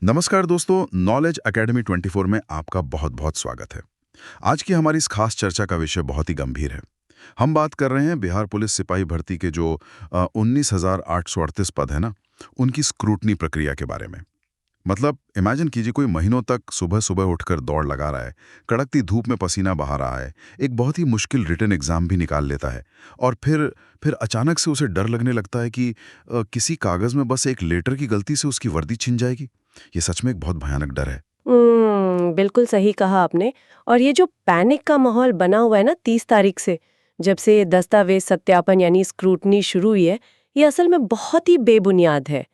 नमस्कार दोस्तों, knowledge academy 24 में आपका बहुत बहुत स्वागत है। आज की हमारी इस खास चर्चा का विषय बहुत ही गंभीर है। हम बात कर रहे हैं बिहार पुलिस सिपाही भर्ती के जो 19,838 पद है ना, उनकी स्क्रूटनी प्रक्रिया के बारे में। मतलब इमेजिन कीजिए, कोई महीनों तक सुबह सुबह उठकर दौड़ लगा रहा है, कड़कती धूप में पसीना बहा रहा है, एक बहुत ही मुश्किल रिटन एग्जाम भी निकाल लेता है, और फिर अचानक से उसे डर लगने लगता है कि किसी कागज में बस एक लेटर की गलती से उसकी वर्दी छिन जाएगी। ये सच में एक बहुत भयानक डर है। बिल्कुल सही कहा आपने। और ये जो पैनिक का माहौल बना हुआ है ना 30 तारीख से, जब से ये दस्तावेज सत्यापन यानी स्क्रूटनी शुरू हुई है, ये असल में बहुत ही बेबुनियाद है।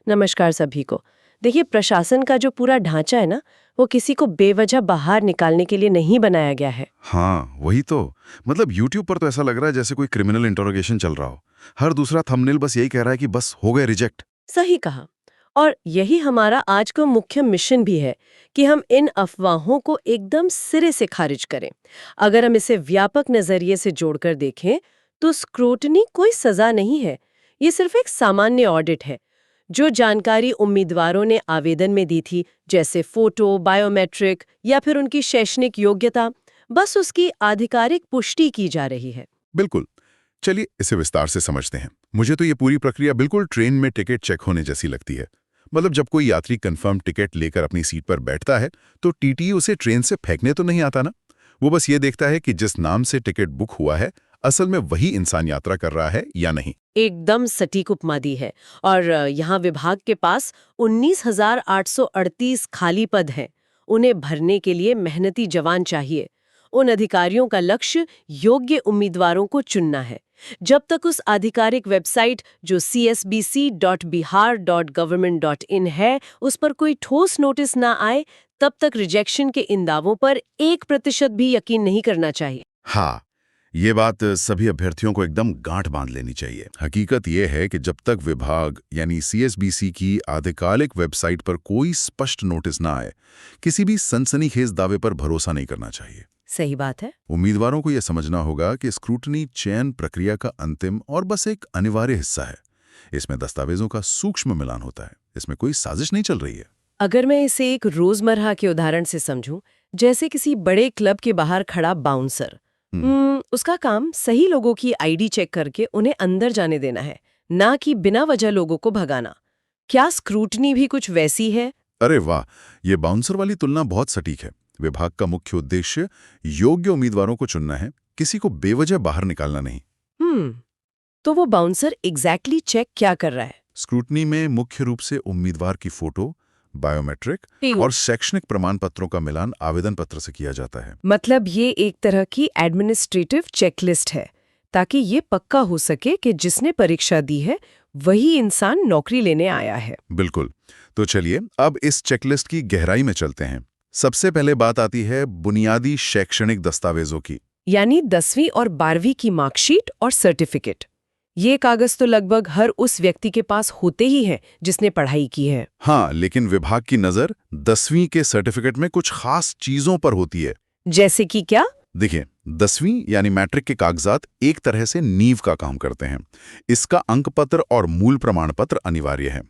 नमस्कार सभी को। देखिए, प्रशासन का जो पूरा ढांचा है ना, वो किसी को बेवजह बाहर निकालने के लिए नहीं बनाया गया है। हाँ, वही तो। मतलब यूट्यूब पर तो ऐसा लग रहा है जैसे कोई क्रिमिनल इंटरोगेशन चल रहा हो। हर दूसरा थंबनेल बस यही कह रहा है कि बस हो गए रिजेक्ट। सही कहा। और यही हमारा आज का मुख्य मिशन भी है कि हम इन अफवाहों को एकदम सिरे से खारिज करें। अगर हम इसे व्यापक नजरिए से जोड़कर देखें, तो स्क्रूटनी कोई सजा नहीं है। ये सिर्फ एक सामान्य ऑडिट है। जो जानकारी उम्मीदवारों ने आवेदन में दी थी, जैसे फोटो, बायोमेट्रिक या फिर उनकी शैक्षणिक योग्यता, बस उसकी आधिकारिक पुष्टि की जा रही है। बिल्कुल। चलिए इसे विस्तार से समझते हैं। मुझे तो ये पूरी प्रक्रिया बिल्कुल ट्रेन में टिकट चेक होने जैसी लगती है। मतलब जब कोई यात्री कंफर्म टिकट लेकर अपनी सीट पर बैठता है, तो टीटी उसे ट्रेन से फेंकने तो नहीं आता ना। वो बस ये देखता है कि जिस नाम से टिकट बुक हुआ है, असल में वही इंसान यात्रा कर रहा है या नहीं। एकदम सटीक उपमा दी है। और यहाँ विभाग के पास 19,838 खाली पद हैं। उन्हें भरने के लिए मेहनती जवान चाहिए। उन अधिकारियों का लक्ष्य योग्य उम्मीदवारों को चुनना है। जब तक उस आधिकारिक वेबसाइट जो csbc.bihar.government.in है, उस पर कोई ठोस नोटिस ना आए, तब तक रिजेक्शन के इन दावों पर 1% भी यकीन नहीं करना चाहिए। हाँ, ये बात सभी अभ्यर्थियों को एकदम गांठ बांध लेनी चाहिए। हकीकत ये है कि जब तक विभाग यानी सीएसबीसी की आधिकारिक वेबसाइट पर कोई स्पष्ट नोटिस ना आए, किसी भी सनसनीखेज दावे पर भरोसा नहीं करना चाहिए। सही बात है। उम्मीदवारों को यह समझना होगा कि स्क्रूटनी चयन प्रक्रिया का अंतिम और बस एक अनिवार्य हिस्सा है। इसमें दस्तावेजों का सूक्ष्म मिलान होता है। इसमें कोई साजिश नहीं चल रही है। अगर मैं इसे एक रोजमर्रा के उदाहरण से समझूं, जैसे किसी बड़े क्लब के बाहर खड़ा बाउंसर, हम्म, उसका काम सही लोगों की आईडी चेक करके उन्हें अंदर जाने देना है, ना कि बिना वजह लोगों को भगाना। क्या स्क्रूटनी भी कुछ वैसी है? अरे वाह, ये बाउंसर वाली तुलना बहुत सटीक है। विभाग का मुख्य उद्देश्य योग्य उम्मीदवारों को चुनना है, किसी को बेवजह बाहर निकालना नहीं। हम्म तो वो बाउंसर एग्जैक्टली चेक क्या कर रहा है? स्क्रूटनी में मुख्य रूप से उम्मीदवार की फोटो, बायोमेट्रिक और शैक्षणिक प्रमाण पत्रों का मिलान आवेदन पत्र से किया जाता है। मतलब ये एक तरह की एडमिनिस्ट्रेटिव चेकलिस्ट है, ताकि ये पक्का हो सके कि जिसने परीक्षा दी है वही इंसान नौकरी लेने आया है। बिल्कुल। तो चलिए अब इस चेकलिस्ट की गहराई में चलते हैं। सबसे पहले बात आती है बुनियादी शैक्षणिक दस्तावेजों की। यानी 10वीं और 12वीं की मार्कशीट और सर्टिफिकेट। ये कागज तो लगभग हर उस व्यक्ति के पास होते ही हैं जिसने पढ़ाई की है। हाँ, लेकिन विभाग की नज़र 10वीं के सर्टिफिकेट में कुछ खास चीज़ों पर होती है। जैसे कि क्या? देखिए, 10वीं यानी मैट्रिक के कागजात एक तरह से नींव का काम करते हैं। इसका अंक पत्र और मूल प्रमाण पत्र अनिवार्य है।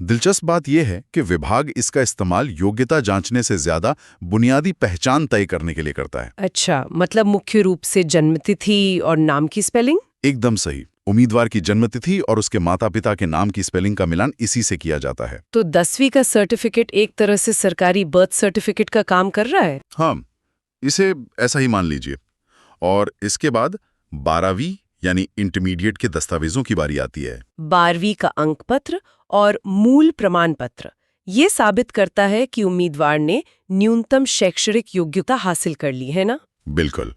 दिलचस्प बात यह है कि विभाग इसका इस्तेमाल योग्यता जांचने से ज्यादा बुनियादी पहचान तय करने के लिए करता है। अच्छा, मतलब मुख्य रूप से जन्मतिथि और नाम की स्पेलिंग? एकदम सही। उम्मीदवार की जन्मतिथि और उसके माता पिता के नाम की स्पेलिंग का मिलान इसी से किया जाता है। तो 10वीं का सर्टिफिकेट एक तरह से सरकारी बर्थ सर्टिफिकेट का काम कर रहा है। हाँ, इसे ऐसा ही मान लीजिए। और इसके बाद 12वीं यानी इंटरमीडिएट के दस्तावेजों की बारी आती है। 12वीं का अंक पत्र और मूल प्रमाण पत्र ये साबित करता है कि उम्मीदवार ने न्यूनतम शैक्षणिक योग्यता हासिल कर ली है ना। बिल्कुल।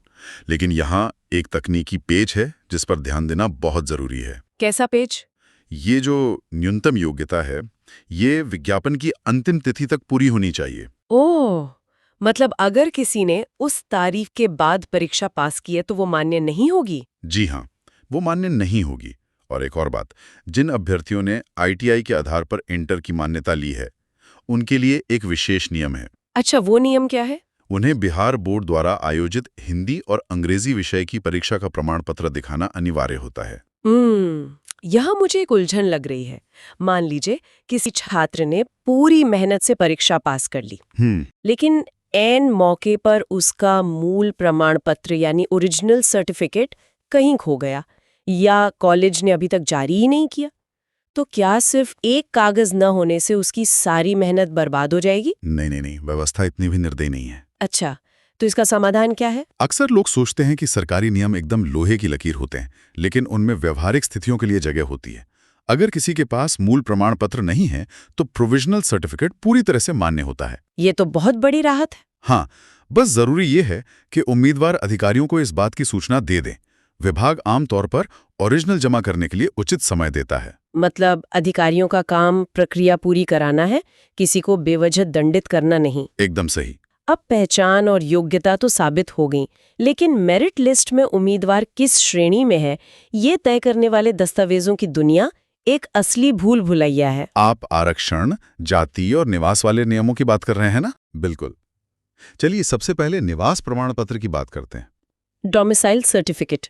लेकिन यहाँ एक तकनीकी पेज है जिस पर ध्यान देना बहुत जरूरी है। कैसा पेज? ये जो न्यूनतम योग्यता है, ये विज्ञापन की अंतिम तिथि तक पूरी होनी चाहिए। ओह, मतलब अगर किसी ने उस तारीख के बाद परीक्षा पास की है तो वो मान्य नहीं होगी? जी हाँ, वो मान्य नहीं होगी। और एक और बात, जिन अभ्यर्थियों ने आईटीआई के आधार पर इंटर की मान्यता ली है, उनके लिए एक विशेष नियम है। अच्छा, वो नियम क्या है? उन्हें बिहार बोर्ड द्वारा आयोजित हिंदी और अंग्रेजी विषय की परीक्षा का प्रमाण पत्र दिखाना अनिवार्य होता है। यहाँ मुझे एक उलझन लग रही है। मान लीजिए किसी छात्र ने पूरी मेहनत से परीक्षा पास कर ली, लेकिन ऐन मौके पर उसका मूल प्रमाण पत्र यानी ओरिजिनल सर्टिफिकेट कहीं खो गया या कॉलेज ने अभी तक जारी ही नहीं किया। तो क्या सिर्फ एक कागज न होने से उसकी सारी मेहनत बर्बाद हो जाएगी? नहीं नहीं नहीं, व्यवस्था इतनी भी निर्दयी नहीं है। अच्छा, तो इसका समाधान क्या है? अक्सर लोग सोचते हैं कि सरकारी नियम एकदम लोहे की लकीर होते हैं, लेकिन उनमें व्यवहारिक स्थितियों के लिए जगह होती है। अगर किसी के पास मूल प्रमाण पत्र नहीं है तो प्रोविजनल सर्टिफिकेट पूरी तरह से मान्य होता है। ये तो बहुत बड़ी राहत है। हाँ, बस जरूरी ये है कि उम्मीदवार अधिकारियों को इस बात की सूचना दे दें। विभाग आमतौर पर ओरिजिनल जमा करने के लिए उचित समय देता है। मतलब अधिकारियों का काम प्रक्रिया पूरी कराना है, किसी को बेवजह दंडित करना नहीं। एकदम सही। अब पहचान और योग्यता तो साबित हो गई, लेकिन मेरिट लिस्ट में उम्मीदवार किस श्रेणी में है, ये तय करने वाले दस्तावेजों की दुनिया एक असली भूल भुलैया है। आप आरक्षण, जाति और निवास वाले नियमों की बात कर रहे हैं ना? बिल्कुल। चलिए सबसे पहले निवास प्रमाण पत्र की बात करते हैं। डोमिसाइल सर्टिफिकेट,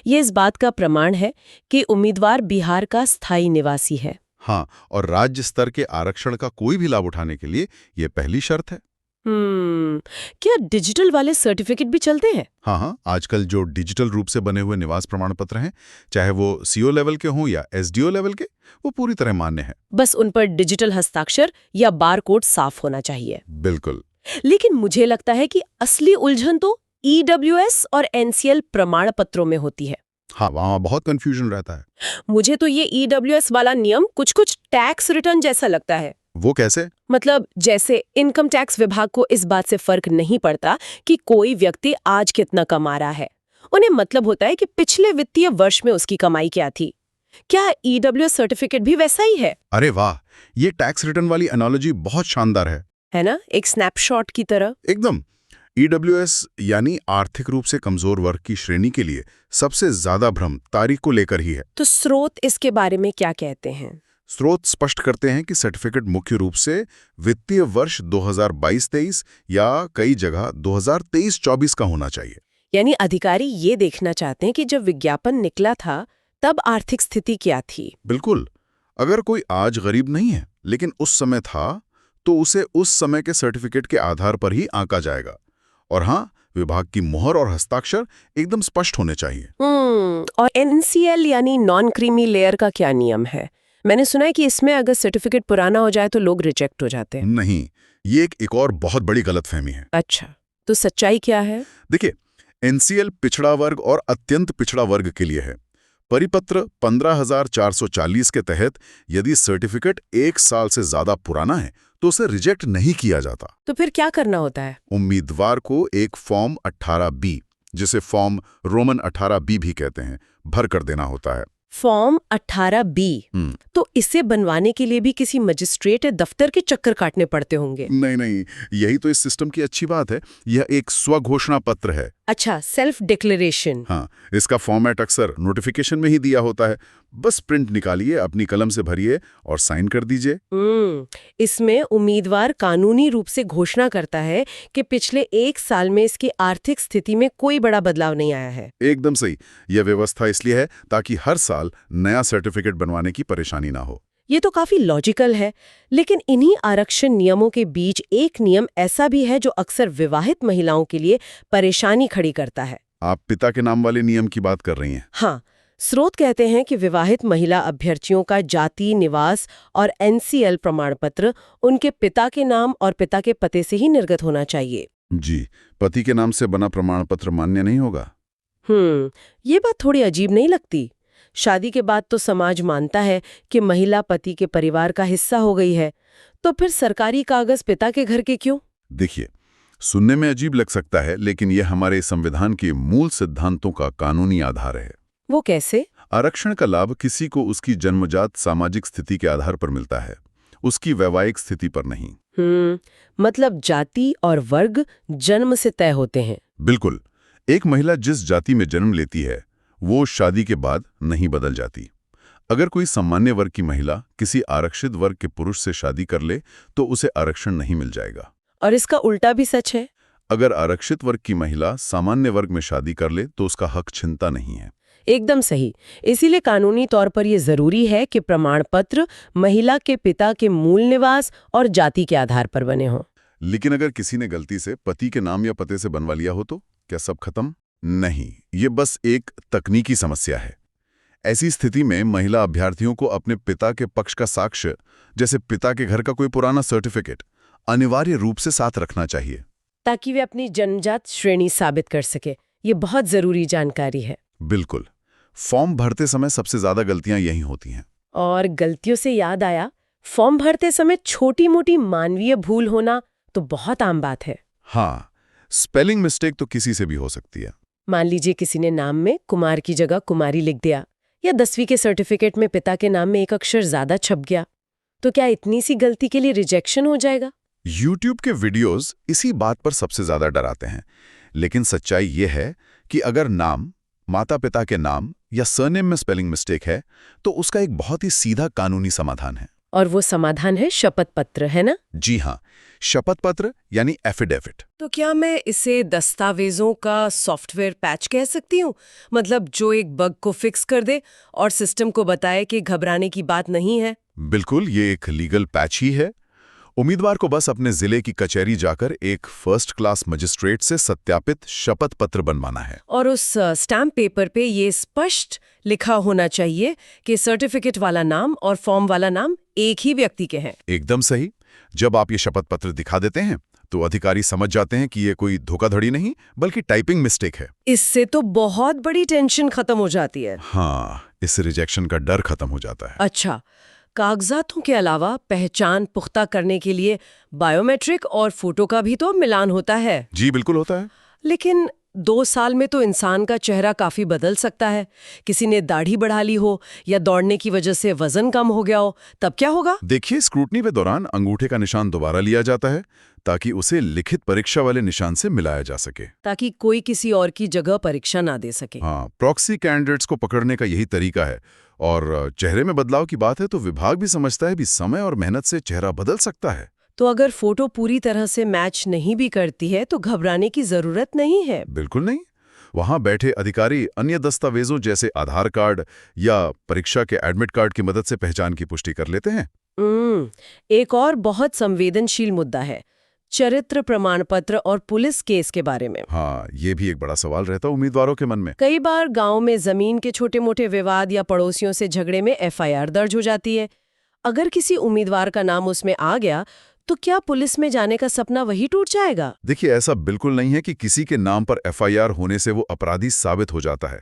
ये इस बात का प्रमाण है कि उम्मीदवार बिहार का स्थायी निवासी है। हाँ, और राज्य स्तर के आरक्षण का कोई भी लाभ उठाने के लिए ये पहली शर्त है। क्या डिजिटल वाले सर्टिफिकेट भी चलते हैं? हाँ, आजकल जो डिजिटल रूप से बने हुए निवास प्रमाण पत्र हैं, चाहे वो सीओ लेवल के हों या एसडीओ लेवल के, वो पूरी तरह मान्य है। बस उन पर डिजिटल हस्ताक्षर या बारकोड साफ होना चाहिए। बिल्कुल। लेकिन मुझे लगता है कि असली उलझन तो ईडब्ल्यूएस और एनसीएल प्रमाण पत्रों में होती है। हाँ, वहाँ बहुत कंफ्यूजन रहता है। मुझे तो ये ईडब्ल्यूएस वाला नियम कुछ टैक्स रिटर्न जैसा लगता है। वो कैसे? मतलब जैसे इनकम टैक्स विभाग को इस बात से फर्क नहीं पड़ता कि कोई व्यक्ति आज कितना कमा रहा है, उन्हें मतलब होता है कि पिछले वित्तीय वर्ष में उसकी कमाई क्या थी। क्या ईडब्ल्यूएस सर्टिफिकेट भी वैसा ही है? अरे वाह, ये टैक्स रिटर्न वाली एनालॉजी बहुत शानदार है ना? एक स्नैपशॉट की तरह। एकदम। ईडब्ल्यूएस यानी आर्थिक रूप से कमजोर वर्ग की श्रेणी के लिए सबसे ज्यादा भ्रम तारीख को लेकर ही है। तो स्रोत इसके बारे में क्या कहते हैं? स्रोत स्पष्ट करते हैं कि सर्टिफिकेट मुख्य रूप से वित्तीय वर्ष 2022-23 या कई जगह 2023-24 का होना चाहिए। यानी अधिकारी ये देखना चाहते हैं कि जब विज्ञापन निकला था तब आर्थिक स्थिति क्या थी। बिल्कुल। अगर कोई आज गरीब नहीं है लेकिन उस समय था, तो उसे उस समय के सर्टिफिकेट के आधार पर ही आंका जाएगा। और हाँ, विभाग की मोहर और हस्ताक्षर एकदम स्पष्ट होने चाहिए। और एनसीएल यानी नॉन क्रीमी लेयर का क्या नियम है? मैंने सुना है कि इसमें अगर सर्टिफिकेट पुराना हो जाए तो लोग रिजेक्ट हो जाते हैं। नहीं, ये एक और बहुत बड़ी गलतफहमी है। अच्छा, तो सच्चाई क्या है? देखिए, एनसीएल पिछड़ा वर्ग और अत्यंत पिछड़ा वर्ग के लिए है। परिपत्र 15,440 के तहत यदि सर्टिफिकेट 1 साल से ज्यादा पुराना है तो उसे रिजेक्ट नहीं किया जाता। तो फिर क्या करना होता है? उम्मीदवार को एक फॉर्म 18B, जिसे फॉर्म रोमन 18B भी कहते हैं, भर कर देना होता है। फॉर्म 18B, तो इसे बनवाने के लिए भी किसी मजिस्ट्रेट या दफ्तर के चक्कर काटने पड़ते होंगे? नहीं, यही तो इस सिस्टम की अच्छी बात है। यह एक स्वघोषणा पत्र है। अच्छा, सेल्फ डिक्लेरेशन। हाँ, इसका फॉर्मेट अक्सर नोटिफिकेशन में ही दिया होता है। बस प्रिंट निकालिए, अपनी कलम से भरिए और साइन कर दीजिए। इसमें उम्मीदवार कानूनी रूप से घोषणा करता है कि पिछले 1 साल में इसकी आर्थिक स्थिति में कोई बड़ा बदलाव नहीं आया है। एकदम सही। यह व्यवस्था इसलिए है ताकि हर साल नया सर्टिफिकेट बनवाने की परेशानी ना हो। ये तो काफी लॉजिकल है, लेकिन इन्हीं आरक्षण नियमों के बीच एक नियम ऐसा भी है जो अक्सर विवाहित महिलाओं के लिए परेशानी खड़ी करता है। आप पिता के नाम वाले नियम की बात कर रही हैं? हाँ, स्रोत कहते हैं कि विवाहित महिला अभ्यर्थियों का जाति, निवास और एनसीएल प्रमाण पत्र उनके पिता के नाम और पिता के पते से ही निर्गत होना चाहिए। जी, पति के नाम से बना प्रमाण पत्र मान्य नहीं होगा। ये बात थोड़ी अजीब नहीं लगती? शादी के बाद तो समाज मानता है कि महिला पति के परिवार का हिस्सा हो गई है, तो फिर सरकारी कागज पिता के घर के क्यों? देखिए, सुनने में अजीब लग सकता है, लेकिन यह हमारे संविधान के मूल सिद्धांतों का कानूनी आधार है। वो कैसे? आरक्षण का लाभ किसी को उसकी जन्मजात सामाजिक स्थिति के आधार पर मिलता है, उसकी वैवाहिक स्थिति पर नहीं। मतलब जाति और वर्ग जन्म से तय होते हैं। बिल्कुल। एक महिला जिस जाति में जन्म लेती है वो शादी के बाद नहीं बदल जाती। अगर कोई सामान्य वर्ग की महिला किसी आरक्षित वर्ग के पुरुष से शादी कर ले तो उसे आरक्षण नहीं मिल जाएगा। और इसका उल्टा भी सच है। अगर आरक्षित वर्ग की महिला सामान्य वर्ग में शादी कर ले तो उसका हक छिनता नहीं है। एकदम सही। इसीलिए कानूनी तौर पर यह जरूरी है कि प्रमाण पत्र महिला के पिता के मूल निवास और जाति के आधार पर बने हों। लेकिन अगर किसी ने गलती से पति के नाम या पते से बनवा लिया हो तो क्या सब खत्म? नहीं, ये बस एक तकनीकी समस्या है। ऐसी स्थिति में महिला अभ्यर्थियों को अपने पिता के पक्ष का साक्ष्य, जैसे पिता के घर का कोई पुराना सर्टिफिकेट, अनिवार्य रूप से साथ रखना चाहिए, ताकि वे अपनी जन्मजात श्रेणी साबित कर सके। ये बहुत जरूरी जानकारी है। बिल्कुल। फॉर्म भरते समय सबसे ज्यादा गलतियां यही होती हैं। और गलतियों से याद आया, फॉर्म भरते समय छोटी मोटी मानवीय भूल होना तो बहुत आम बात है। हाँ, स्पेलिंग मिस्टेक तो किसी से भी हो सकती है। मान लीजिए किसी ने नाम में कुमार की जगह कुमारी लिख दिया, या 10वीं के सर्टिफिकेट में पिता के नाम में एक अक्षर ज्यादा छप गया, तो क्या इतनी सी गलती के लिए रिजेक्शन हो जाएगा? YouTube के वीडियोस इसी बात पर सबसे ज्यादा डराते हैं। लेकिन सच्चाई ये है कि अगर नाम, माता पिता के नाम या सरनेम में स्पेलिंग मिस्टेक है, तो उसका एक बहुत ही सीधा कानूनी समाधान है। और वो समाधान है शपथ पत्र, है ना? जी हाँ, शपथ पत्र यानी एफिडेविट। तो क्या मैं इसे दस्तावेजों का सॉफ्टवेयर पैच कह सकती हूँ? मतलब जो एक बग को फिक्स कर दे और सिस्टम को बताए कि घबराने की बात नहीं है। बिल्कुल, ये एक लीगल पैच ही है। उम्मीदवार को बस अपने जिले की कचहरी जाकर एक फर्स्ट क्लास मजिस्ट्रेट से सत्यापित शपथ पत्र बनवाना है। और उस स्टैम्प पेपर पे ये स्पष्ट लिखा होना चाहिए कि सर्टिफिकेट वाला नाम और फॉर्म वाला नाम एक ही व्यक्ति के हैं। एकदम सही। जब आप ये शपथ पत्र दिखा देते हैं तो अधिकारी समझ जाते हैं कि ये कोई धोखाधड़ी नहीं बल्कि टाइपिंग मिस्टेक है। इससे तो बहुत बड़ी टेंशन खत्म हो जाती है। हाँ, इससे रिजेक्शन का डर खत्म हो जाता है। अच्छा, कागजातों के अलावा पहचान पुख्ता करने के लिए बायोमेट्रिक और फोटो का भी तो मिलान होता है। जी बिल्कुल होता है। लेकिन 2 साल में तो इंसान का चेहरा काफी बदल सकता है। किसी ने दाढ़ी बढ़ा ली हो या दौड़ने की वजह से वजन कम हो गया हो, तब क्या होगा? देखिए, स्क्रूटनी के दौरान अंगूठे का निशान दोबारा लिया जाता है ताकि उसे लिखित परीक्षा वाले निशान से मिलाया जा सके, ताकि कोई किसी और की जगह परीक्षा ना दे सके। हाँ, प्रॉक्सी कैंडिडेट्स को पकड़ने का यही तरीका है। और चेहरे में बदलाव की बात है तो विभाग भी समझता है कि समय और मेहनत से चेहरा बदल सकता है। तो अगर फोटो पूरी तरह से मैच नहीं भी करती है तो घबराने की जरूरत नहीं है। बिल्कुल नहीं। वहां बैठे अधिकारी अन्य दस्तावेजों जैसे आधार कार्ड या परीक्षा के एडमिट कार्ड की मदद से पहचान की पुष्टि कर लेते हैं। एक और बहुत संवेदनशील मुद्दा है चरित्र प्रमाण पत्र और पुलिस केस के बारे में। हाँ, ये भी एक बड़ा सवाल रहता है उम्मीदवारों के मन में। कई बार गांव में जमीन के छोटे मोटे विवाद या पड़ोसियों से झगड़े में एफआईआर दर्ज हो जाती है। अगर किसी उम्मीदवार का नाम उसमें आ गया तो क्या पुलिस में जाने का सपना वही टूट जाएगा? देखिए, ऐसा बिल्कुल नहीं है कि किसी के नाम पर एफआईआर होने से वो अपराधी साबित हो जाता है।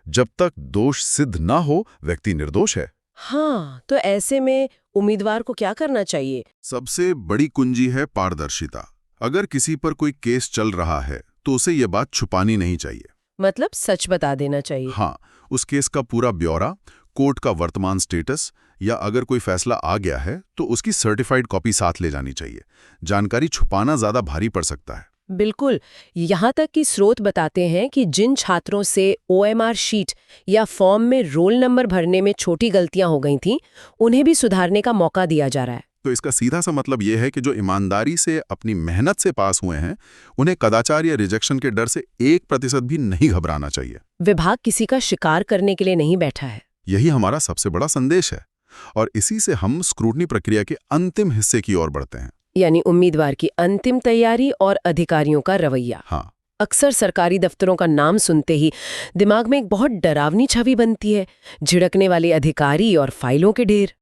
जब तक दोष सिद्ध ना हो, व्यक्ति निर्दोष है। हाँ, तो ऐसे में उम्मीदवार को क्या करना चाहिए? सबसे बड़ी कुंजी है पारदर्शिता। अगर किसी पर कोई केस चल रहा है तो उसे ये बात छुपानी नहीं चाहिए। मतलब सच बता देना चाहिए। हाँ, उस केस का पूरा ब्यौरा, कोर्ट का वर्तमान स्टेटस, या अगर कोई फैसला आ गया है तो उसकी सर्टिफाइड कॉपी साथ ले जानी चाहिए। जानकारी छुपाना ज्यादा भारी पड़ सकता है। बिल्कुल। यहाँ तक कि स्रोत बताते हैं कि जिन छात्रों से ओएमआर शीट या फॉर्म में रोल नंबर भरने में छोटी गलतियां हो गई थीं, उन्हें भी सुधारने का मौका दिया जा रहा है। तो इसका सीधा सा मतलब यह है कि जो ईमानदारी से अपनी मेहनत से पास हुए हैं, उन्हें कदाचार या रिजेक्शन के डर से 1% भी नहीं घबराना चाहिए। विभाग किसी का शिकार करने के लिए नहीं बैठा है। यही हमारा सबसे बड़ा संदेश है। और इसी से हम स्क्रूटनी प्रक्रिया के अंतिम हिस्से की ओर बढ़ते हैं, यानी उम्मीदवार की अंतिम तैयारी और अधिकारियों का रवैया। हाँ। अक्सर सरकारी दफ्तरों का नाम सुनते ही दिमाग में एक बहुत डरावनी छवि बनती है, झिड़कने वाले अधिकारी और फाइलों के ढेर।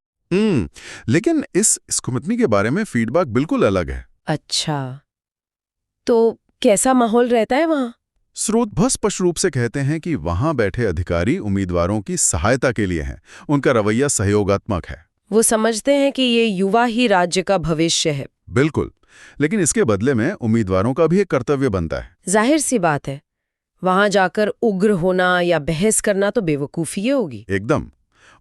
लेकिन इस स्क्रूटनी के बारे में फीडबैक बिल्कुल अलग है। अच्छा, तो कैसा माहौल रहता है वहाँ? स्रोत बहुत स्पष्ट रूप से कहते हैं कि वहां बैठे अधिकारी उम्मीदवारों की सहायता के लिए हैं। उनका रवैया सहयोगात्मक है। वो समझते हैं कि ये युवा ही राज्य का भविष्य है। बिल्कुल। लेकिन इसके बदले में उम्मीदवारों का भी एक कर्तव्य बनता है। जाहिर सी बात है, वहां जाकर उग्र होना या बहस करना तो बेवकूफी होगी। एकदम।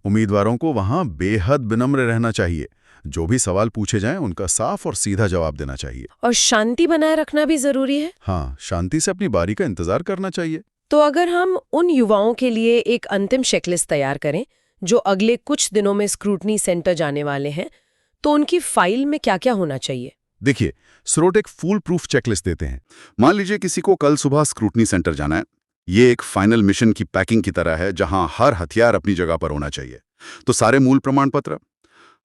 उम्मीदवारों को वहां बेहद विनम्र रहना चाहिए। जो भी सवाल पूछे जाएं उनका साफ और सीधा जवाब देना चाहिए। और शांति बनाए रखना भी जरूरी है। हाँ, शांति से अपनी बारी का इंतजार करना चाहिए। तो अगर हम उन युवाओं के लिए एक अंतिम चेकलिस्ट तैयार करें जो अगले कुछ दिनों में स्क्रूटनी सेंटर जाने वाले हैं, तो उनकी फाइल में क्या क्या होना चाहिए? देखिए, स्रोत एक फूल प्रूफ चेकलिस्ट देते हैं। मान लीजिए किसी को कल सुबह स्क्रूटनी सेंटर जाना है, ये एक फाइनल मिशन की पैकिंग की तरह है जहां हर हथियार अपनी जगह पर होना चाहिए। तो सारे मूल प्रमाण पत्र,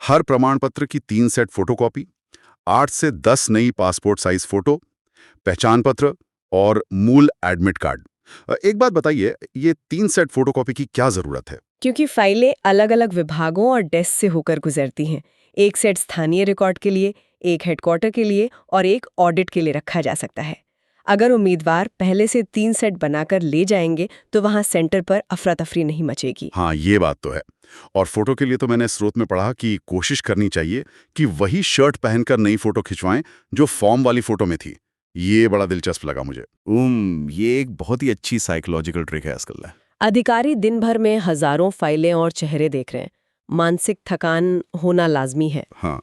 हर प्रमाण पत्र की 3 सेट फोटोकॉपी, 8 से 10 नई पासपोर्ट साइज फोटो, पहचान पत्र और मूल एडमिट कार्ड। एक बात बताइए, ये 3 सेट फोटोकॉपी की क्या जरूरत है? क्योंकि फाइलें अलग-अलग विभागों और डेस्क से होकर गुजरती हैं। एक सेट स्थानीय रिकॉर्ड के लिए, एक हेडक्वार्टर के लिए और एक ऑडिट के लिए रखा जा सकता है। अगर उम्मीदवार पहले से 3 सेट बनाकर ले जाएंगे तो वहां सेंटर पर अफरा-तफरी नहीं मचेगी। हाँ, ये बात तो है। और फोटो के लिए तो मैंने स्रोत में पढ़ा कि कोशिश करनी चाहिए कि वही शर्ट पहनकर नई फोटो खिंचवाएं जो फॉर्म वाली फोटो में थी। ये बड़ा दिलचस्प लगा मुझे। ये एक बहुत ही अच्छी साइकोलॉजिकल ट्रिक है आजकल। अधिकारी दिन भर में हजारों फाइलें और चेहरे देख रहे हैं। मानसिक थकान होना लाजमी है। हाँ,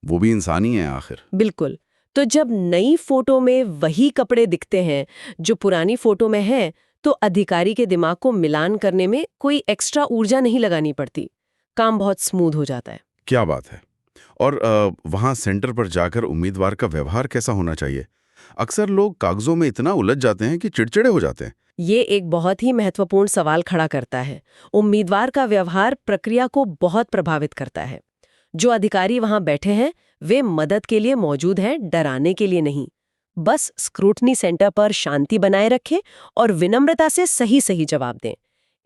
वो भी इंसान ही है आखिर। बिल्कुल। तो जब नई फोटो में वही कपड़े दिखते हैं जो पुरानी फोटो में हैं, तो अधिकारी के दिमाग को मिलान करने में कोई एक्स्ट्रा ऊर्जा नहीं लगानी पड़ती। काम बहुत स्मूथ हो जाता है। क्या बात है। और वहाँ सेंटर पर जाकर उम्मीदवार का व्यवहार कैसा होना चाहिए? अक्सर लोग कागजों में इतना उलझ जाते हैं कि चिड़चिड़े हो जाते हैं। ये एक बहुत ही महत्वपूर्ण सवाल खड़ा करता है। उम्मीदवार का व्यवहार प्रक्रिया को बहुत प्रभावित करता है। जो अधिकारी वहां बैठे हैं, वे मदद के लिए मौजूद हैं, डराने के लिए नहीं। बस स्क्रूटनी सेंटर पर शांति बनाए रखें और विनम्रता से सही सही जवाब दें।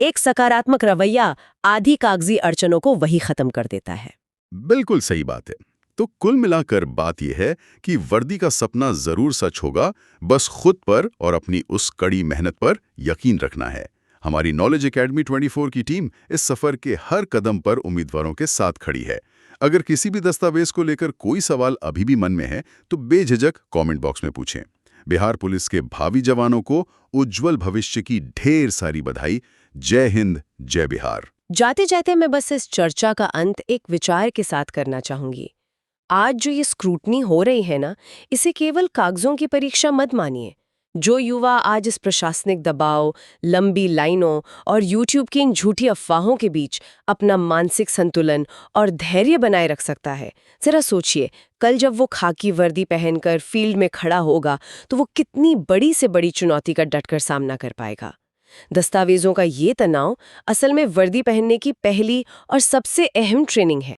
एक सकारात्मक रवैया आधी कागजी अड़चनों को वही खत्म कर देता है। बिल्कुल सही बात है। तो कुल मिलाकर बात यह है कि वर्दी का सपना जरूर सच होगा, बस खुद पर और अपनी उस कड़ी मेहनत पर यकीन रखना है। हमारी नॉलेज एकेडमी 24 की टीम इस सफर के हर कदम पर उम्मीदवारों के साथ खड़ी है। अगर किसी भी दस्तावेज को लेकर कोई सवाल अभी भी मन में है तो बेझिझक कमेंट बॉक्स में पूछें। बिहार पुलिस के भावी जवानों को उज्जवल भविष्य की ढेर सारी बधाई। जय हिंद, जय बिहार। जाते जाते मैं बस इस चर्चा का अंत एक विचार के साथ करना चाहूंगी। आज जो ये स्क्रूटनी हो रही है ना, इसे केवल कागजों की परीक्षा मत मानिए। जो युवा आज इस प्रशासनिक दबाव, लंबी लाइनों और YouTube की इन झूठी अफवाहों के बीच अपना मानसिक संतुलन और धैर्य बनाए रख सकता है, जरा सोचिए, कल जब वो खाकी वर्दी पहनकर फील्ड में खड़ा होगा तो वो कितनी बड़ी से बड़ी चुनौती का डटकर सामना कर पाएगा। दस्तावेजों का ये तनाव असल में वर्दी पहनने की पहली और सबसे अहम ट्रेनिंग है।